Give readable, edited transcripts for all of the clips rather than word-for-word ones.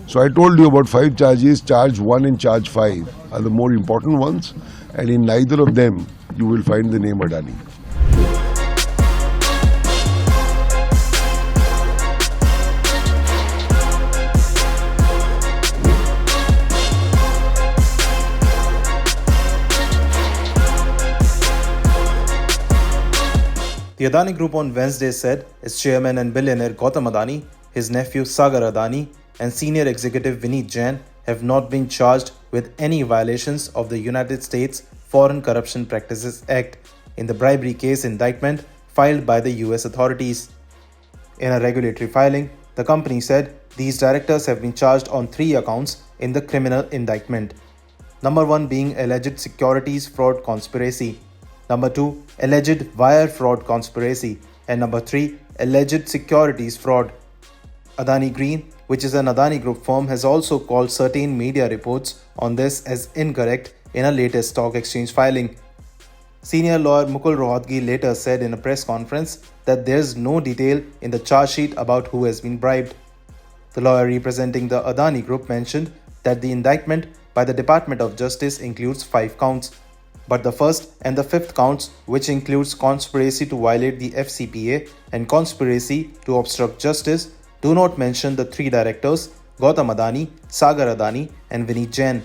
So I told you about 5 charges. Charge 1 and charge 5 are the more important ones, and in neither of them you will find the name Adani. The Adani Group on Wednesday said its chairman and billionaire Gautam Adani, his nephew Sagar Adani, and senior executive Vneet Jain have not been charged with any violations of the United States Foreign Corrupt Practices Act in the bribery case indictment filed by the US authorities. In a regulatory filing, the company said these directors have been charged on 3 accounts in the criminal indictment. Number 1 being alleged securities fraud conspiracy. Number 2, alleged wire fraud conspiracy. And number 3, alleged securities fraud. Adani Green, which is an Adani Group firm, has also called certain media reports on this as incorrect in a latest stock exchange filing. Senior lawyer Mukul Rohatgi later said in a press conference that there's no detail in the charge sheet about who has been bribed. The lawyer representing the Adani Group mentioned that the indictment by the Department of Justice includes 5 counts. But the first and the 5th counts, which includes conspiracy to violate the FCPA and conspiracy to obstruct justice, do not mention the 3 directors, Gautam Adani, Sagar Adani, and Vneet Jain.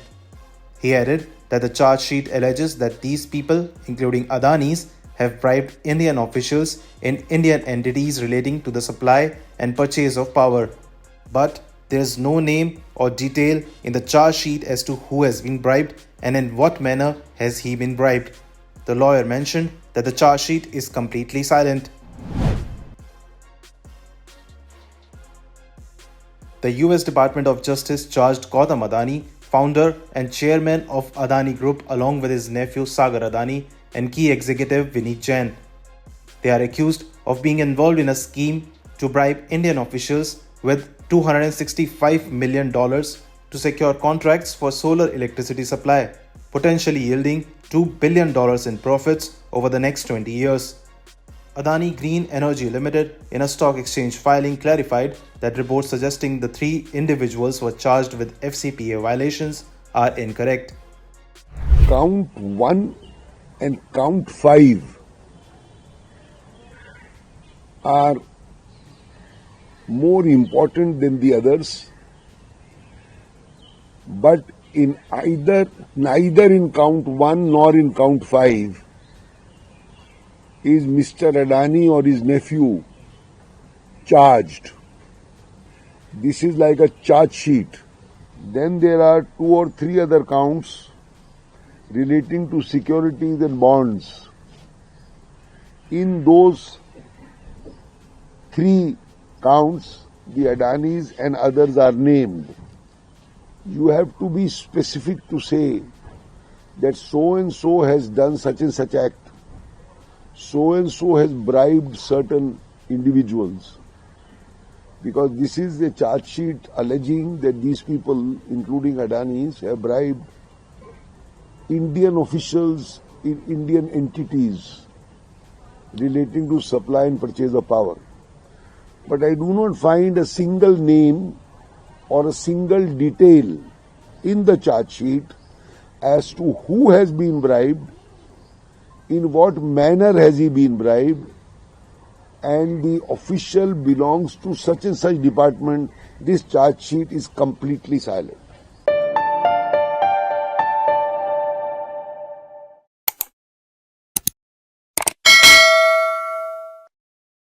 He added that the charge sheet alleges that these people, including Adanis, have bribed Indian officials in Indian entities relating to the supply and purchase of power. But there is no name or detail in the charge sheet as to who has been bribed and in what manner has he been bribed. The lawyer mentioned that the charge sheet is completely silent. The US Department of Justice charged Gautam Adani, founder and chairman of Adani Group, along with his nephew Sagar Adani and key executive Vneet Jain. They are accused of being involved in a scheme to bribe Indian officials with $265 million to secure contracts for solar electricity supply, potentially yielding $2 billion in profits over the next 20 years. Adani Green Energy Limited, in a stock exchange filing, clarified that reports suggesting the 3 individuals were charged with FCPA violations are incorrect. Count 1 and count 5 are more important than the others, but in neither in count 1 nor in count 5 is Mr. Adani or his nephew charged. This is like a charge sheet. Then there are 2 or 3 other counts relating to securities and bonds. In those 3 counts, the Adanis and others are named. You have to be specific to say that so and so has done such and such act. So and so has bribed certain individuals. Because this is a charge sheet alleging that these people, including Adanis, have bribed Indian officials in Indian entities relating to supply and purchase of power. But I do not find a single name or a single detail in the charge sheet as to who has been bribed, in what manner has he been bribed, and the official belongs to such and such department. This charge sheet is completely silent.